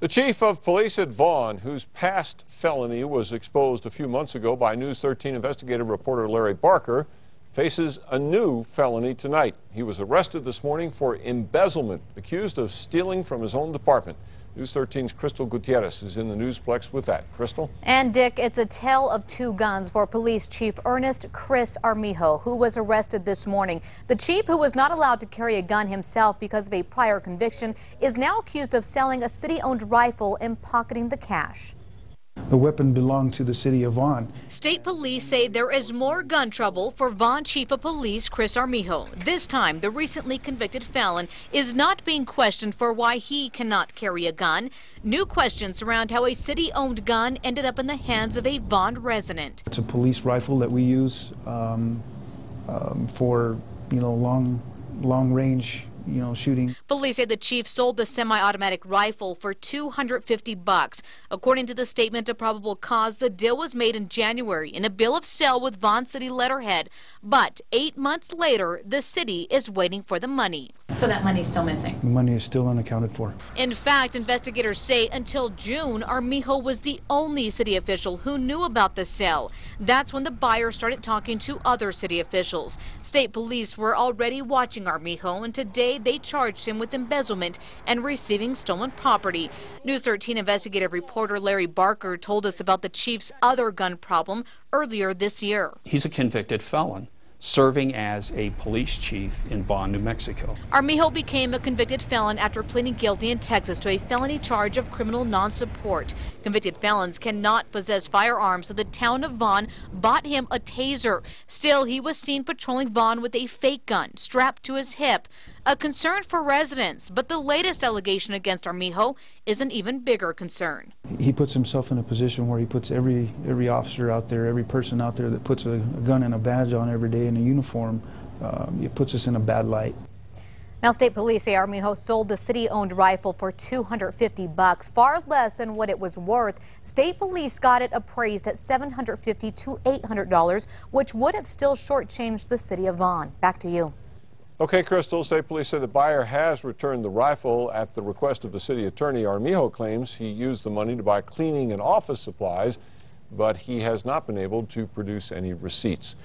The chief of police at Vaughn, whose past felony was exposed a few months ago by News 13 investigative reporter Larry Barker, faces a new felony tonight. He was arrested this morning for embezzlement, accused of stealing from his own department. News 13's Crystal Gutierrez is in the Newsplex with that. Crystal? And Dick, it's a tale of two guns for Police Chief Ernest Chris Armijo, who was arrested this morning. The chief, who was not allowed to carry a gun himself because of a prior conviction, is now accused of selling a city-owned rifle and pocketing the cash. The weapon belonged to the city of Vaughn. State police say there is more gun trouble for Vaughn Chief of Police Chris Armijo. This time, the recently convicted felon is not being questioned for why he cannot carry a gun. New questions surround how a city-owned gun ended up in the hands of a Vaughn resident. It's a police rifle that we use for, long range, shooting. Police say the chief sold the semi-automatic rifle for $250. According to the statement of probable cause, the deal was made in January in a bill of sale with Vaughn City letterhead. But 8 months later, the city is waiting for the money. So that money's still missing? The money is still unaccounted for. In fact, investigators say until June, Armijo was the only city official who knew about the sale. That's when the buyer started talking to other city officials. State police were already watching Armijo, and today they charged him with embezzlement and receiving stolen property. News 13 investigative reporter Larry Barker told us about the chief's other gun problem earlier this year. He's a convicted felon, serving as a police chief in Vaughn, New Mexico. Armijo became a convicted felon after pleading guilty in Texas to a felony charge of criminal non-support. Convicted felons cannot possess firearms, so the town of Vaughn bought him a taser. Still, he was seen patrolling Vaughn with a fake gun strapped to his hip. A concern for residents, but the latest allegation against Armijo is an even bigger concern. He puts himself in a position where he puts every officer out there, every person out there that puts a gun and a badge on every day in a uniform, it puts us in a bad light. Now, state police say Armijo sold the city-owned rifle for $250, far less than what it was worth. State police got it appraised at $750 to $800, which would have still shortchanged the city of Vaughn. Back to you. Okay, Crystal, state police say the buyer has returned the rifle at the request of the city attorney. Armijo claims he used the money to buy cleaning and office supplies, but he has not been able to produce any receipts.